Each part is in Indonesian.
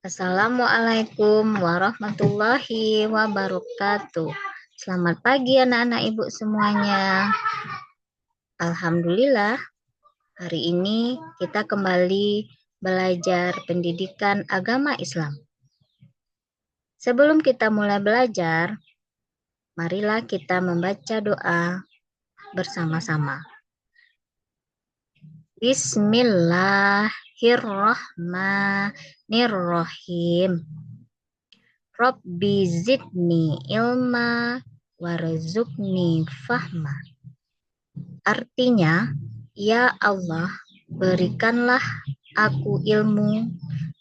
Assalamualaikum warahmatullahi wabarakatuh. Selamat pagi anak-anak ibu semuanya. Alhamdulillah, hari ini kita kembali belajar pendidikan agama Islam. Sebelum kita mulai belajar, marilah kita membaca doa bersama-sama. Bismillahirrahmanirrahim. Rabbi zidni ilma warzuqni fahma. Artinya, ya Allah, berikanlah aku ilmu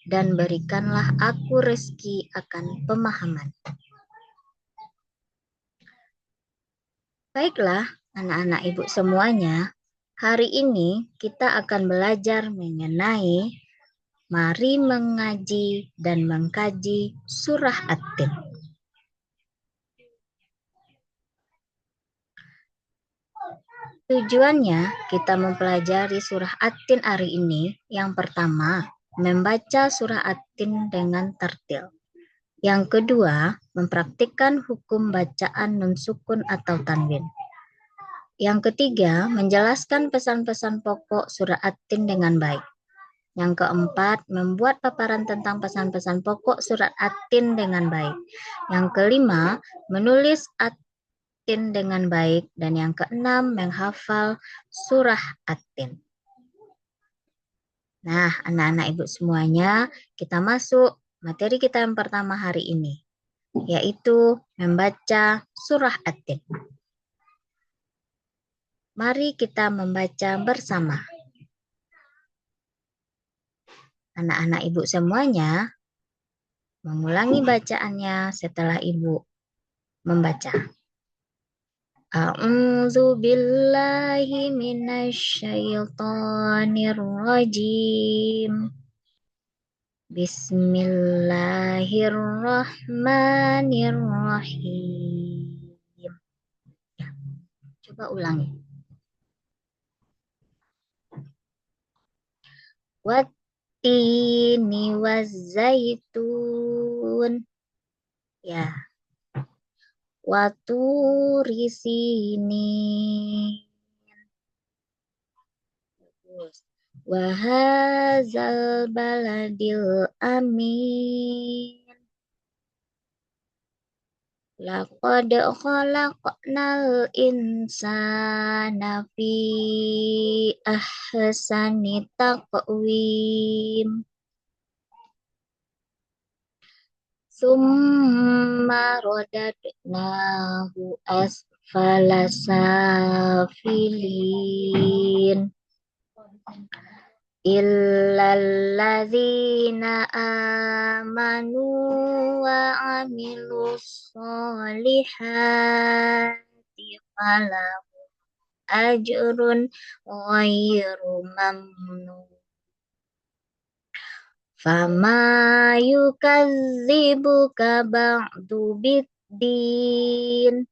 dan berikanlah aku rezeki akan pemahaman. Baiklah, anak-anak ibu semuanya, hari ini kita akan belajar mengenai mari mengaji dan mengkaji surah At-Tin. Tujuannya kita mempelajari surah At-Tin hari ini. Yang pertama, membaca surah At-Tin dengan tartil. Yang kedua, mempraktikkan hukum bacaan nun sukun atau tanwin. Yang ketiga, menjelaskan pesan-pesan pokok surah At-Tin dengan baik. Yang keempat, membuat paparan tentang pesan-pesan pokok surat At-Tin dengan baik. Yang kelima, menulis At-Tin dengan baik. Dan yang keenam, menghafal surah At-Tin. Nah, anak-anak ibu semuanya, kita masuk materi kita yang pertama hari ini, yaitu membaca surah At-Tin. Mari kita membaca bersama. Anak-anak ibu semuanya, mengulangi bacaannya setelah ibu membaca. A'udzu billahi minasyaitonir rajim. Bismillahirrahmanirrahim. Ya, coba ulangi. Wattini wazzaitun. Ya. Waturi sinin. Wahazal baladil amin. Laqad khalaqnal insana fi ahsani taqwim. Summa rodadnahu asfala safilin. Illalladzina amanu wa amilus solihati falahum ajrun ghairu mamnun. Fama yukadzibuka ba'du biddin.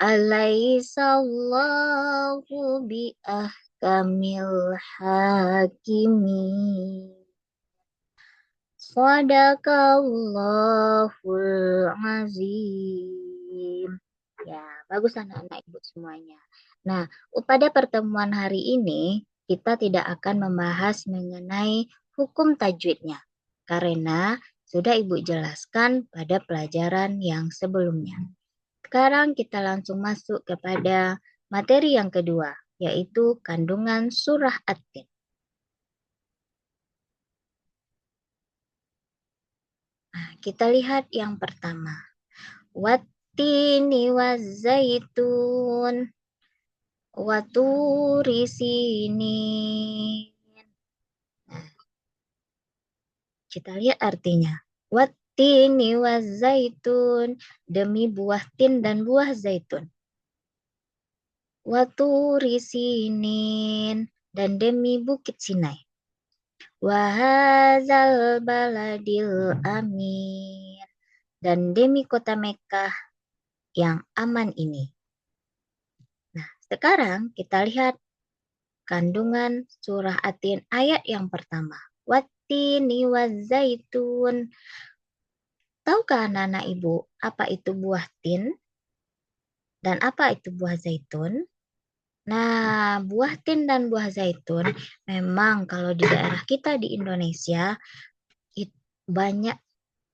Alaihissallahu biahkamil hakimin. Shadaqallahul azim. Ya, bagus anak-anak ibu semuanya. Nah, pada pertemuan hari ini kita tidak akan membahas mengenai hukum tajwidnya karena sudah ibu jelaskan pada pelajaran yang sebelumnya. Sekarang kita langsung masuk kepada materi yang kedua, yaitu kandungan surah At-Tin. Nah, kita lihat yang pertama. Wattini wazzaitun. Waturi sinin. Nah, kita lihat artinya. Wattini wazzaitun. Demi buah tin dan buah zaitun. Waturi sinin. Dan demi bukit Sinai. Wahazal baladil amin. Dan demi kota Mekkah yang aman ini. Nah, sekarang kita lihat kandungan surah At-Tin ayat yang pertama. wattini wazaitun. Tahukah anak-anak ibu apa itu buah tin dan apa itu buah zaitun? Nah, buah tin dan buah zaitun memang kalau di daerah kita di Indonesia banyak,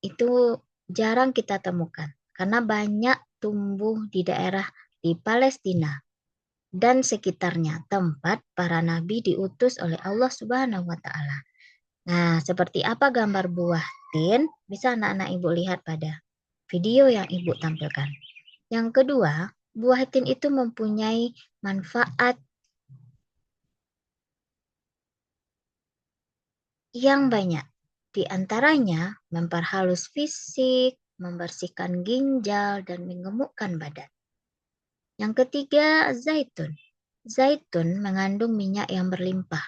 itu jarang kita temukan karena banyak tumbuh di daerah di Palestina dan sekitarnya, tempat para nabi diutus oleh Allah Subhanahu wa taala. Nah, seperti apa gambar buah tin? Bisa anak-anak ibu lihat pada video yang ibu tampilkan. Yang kedua, buah tin itu mempunyai manfaat yang banyak. Di antaranya memperhalus fisik, membersihkan ginjal, dan mengemukkan badan. Yang ketiga, zaitun. Zaitun mengandung minyak yang berlimpah,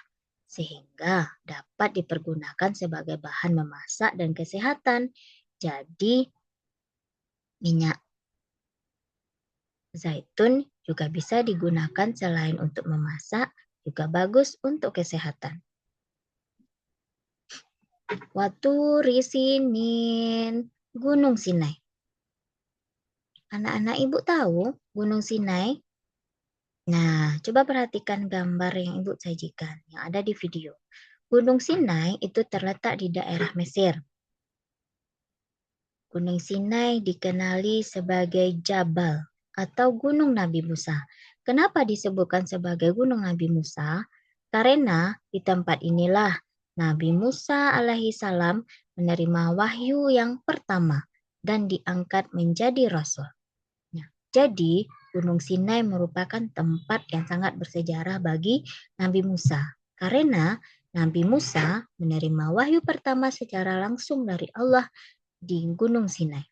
sehingga dapat dipergunakan sebagai bahan memasak dan kesehatan. Jadi, minyak zaitun juga bisa digunakan selain untuk memasak, juga bagus untuk kesehatan. Waturi Sinin, Gunung Sinai. Anak-anak ibu tahu Gunung Sinai? Nah, coba perhatikan gambar yang ibu sajikan, yang ada di video. Gunung Sinai itu terletak di daerah Mesir. Gunung Sinai dikenali sebagai Jabal atau Gunung Nabi Musa. Kenapa disebutkan sebagai Gunung Nabi Musa? Karena di tempat inilah Nabi Musa alaihi salam menerima wahyu yang pertama dan diangkat menjadi rasul. Nah, jadi Gunung Sinai merupakan tempat yang sangat bersejarah bagi Nabi Musa. Karena Nabi Musa menerima wahyu pertama secara langsung dari Allah di Gunung Sinai.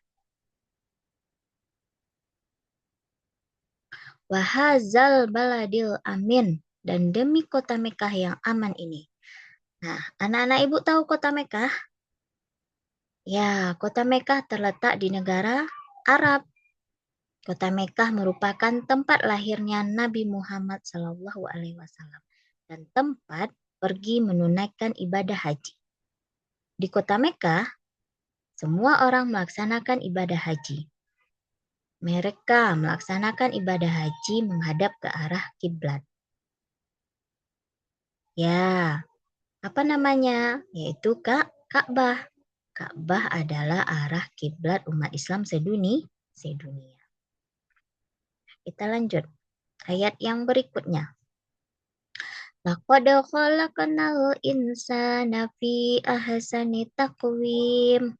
Wahazal baladil amin, dan demi kota Mekah yang aman ini. Nah, anak-anak ibu tahu kota Mekah? Ya, kota Mekah terletak di negara Arab. Kota Mekah merupakan tempat lahirnya Nabi Muhammad SAW dan tempat pergi menunaikan ibadah haji. Di kota Mekah, semua orang melaksanakan ibadah haji. Mereka melaksanakan ibadah haji menghadap ke arah kiblat. Ya, apa namanya? Yaitu Ka'bah. Ka'bah adalah arah kiblat umat Islam sedunia. Kita lanjut. Ayat yang berikutnya. Laqad khalaqnal insana fi ahsani taqwim.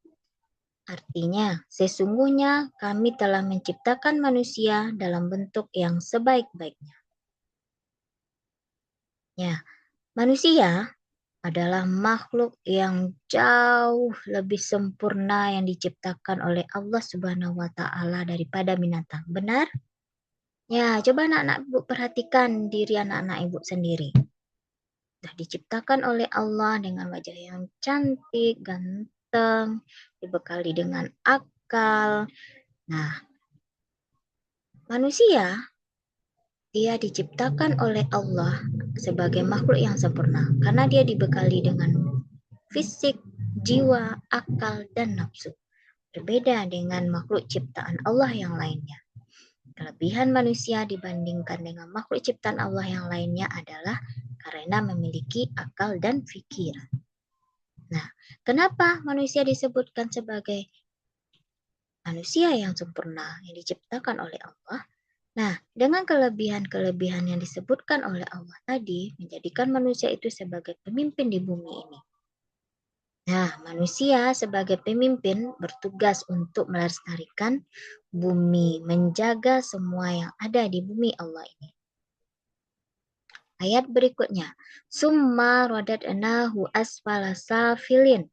Artinya, sesungguhnya kami telah menciptakan manusia dalam bentuk yang sebaik-baiknya. Ya, manusia adalah makhluk yang jauh lebih sempurna yang diciptakan oleh Allah Subhanahu wa taala daripada binatang. Benar? Ya, coba anak-anak Ibu perhatikan diri anak-anak Ibu sendiri. Sudah diciptakan oleh Allah dengan wajah yang cantik, ganteng, dibekali dengan akal. Nah, manusia dia diciptakan oleh Allah sebagai makhluk yang sempurna karena dia dibekali dengan fisik, jiwa, akal, dan nafsu. Berbeda dengan makhluk ciptaan Allah yang lainnya. Kelebihan manusia dibandingkan dengan makhluk ciptaan Allah yang lainnya adalah karena memiliki akal dan pikiran. Nah, kenapa manusia disebutkan sebagai manusia yang sempurna yang diciptakan oleh Allah? Nah, dengan kelebihan-kelebihan yang disebutkan oleh Allah tadi, menjadikan manusia itu sebagai pemimpin di bumi ini. Nah, manusia sebagai pemimpin bertugas untuk melestarikan bumi, menjaga semua yang ada di bumi Allah ini. Ayat berikutnya, summa radadnahu asfala safilin.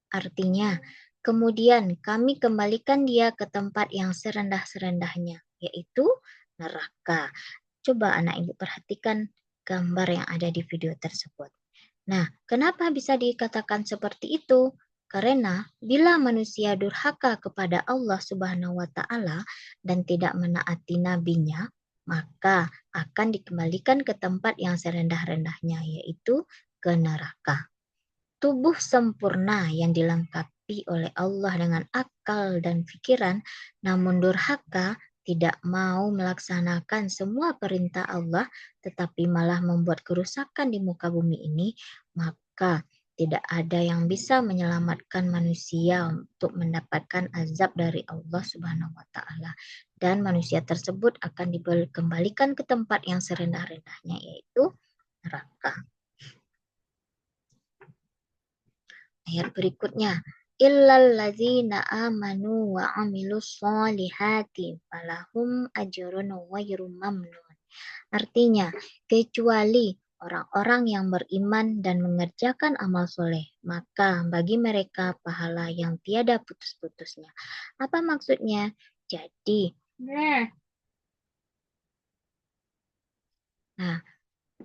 Artinya, kemudian kami kembalikan dia ke tempat yang serendah-serendahnya, yaitu neraka. Coba anak ibu perhatikan gambar yang ada di video tersebut. Nah, kenapa bisa dikatakan seperti itu? Karena bila manusia durhaka kepada Allah Subhanahu wa taala dan tidak menaati nabinya, maka akan dikembalikan ke tempat yang serendah-rendahnya, yaitu ke neraka. tubuh sempurna yang dilengkapi oleh Allah dengan akal dan pikiran, namun durhaka tidak mau melaksanakan semua perintah Allah, tetapi malah membuat kerusakan di muka bumi ini, maka tidak ada yang bisa menyelamatkan manusia untuk mendapatkan azab dari Allah Subhanahu wa Ta'ala. Dan manusia tersebut akan dikembalikan ke tempat yang serendah-rendahnya, yaitu neraka. Ayat berikutnya, illal ladzina amanu wa amilus solihati falahum ajrun ghairu mamnun. Artinya, kecuali orang-orang yang beriman dan mengerjakan amal soleh, maka bagi mereka pahala yang tiada putus-putusnya. Apa maksudnya? Jadi,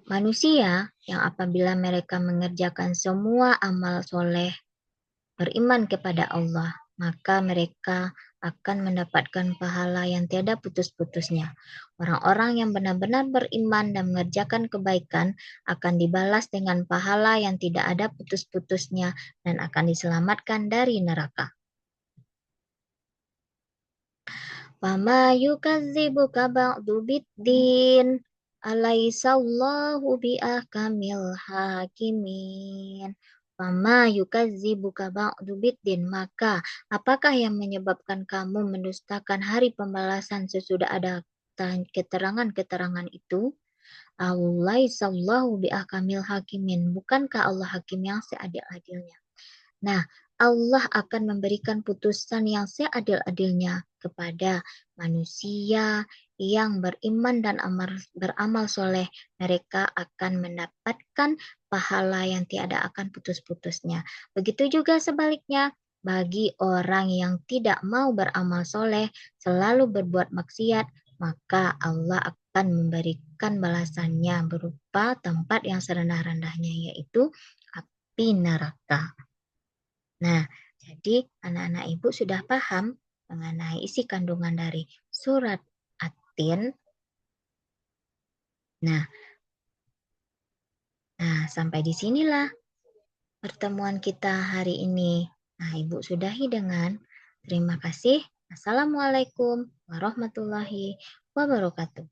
manusia yang apabila mereka mengerjakan semua amal soleh, beriman kepada Allah, maka mereka akan mendapatkan pahala yang tiada putus-putusnya. Orang-orang yang benar-benar beriman dan mengerjakan kebaikan akan dibalas dengan pahala yang tidak ada putus-putusnya dan akan diselamatkan dari neraka. Wama yukadzibuka ba'du biddin alaisallahu biahkamil hakimin. Wama yukadzibuka ba'du biddin, maka apakah yang menyebabkan kamu mendustakan hari pembalasan sesudah ada keterangan-keterangan itu? Alaisallahu biahkamil hakimin, bukankah Allah hakim yang seadil-adilnya? Nah, Allah akan memberikan putusan yang seadil-adilnya kepada manusia yang beriman dan beramal soleh. Mereka akan mendapatkan pahala yang tiada akan putus-putusnya. Begitu juga sebaliknya, bagi orang yang tidak mau beramal soleh, selalu berbuat maksiat, maka Allah akan memberikan balasannya berupa tempat yang serendah-rendahnya, yaitu api neraka. Nah, jadi anak-anak ibu sudah paham mengenai isi kandungan dari surat At-Tin. Nah, sampai di sinilah pertemuan kita hari ini. Nah, ibu sudahi dengan terima kasih. Assalamualaikum warahmatullahi wabarakatuh.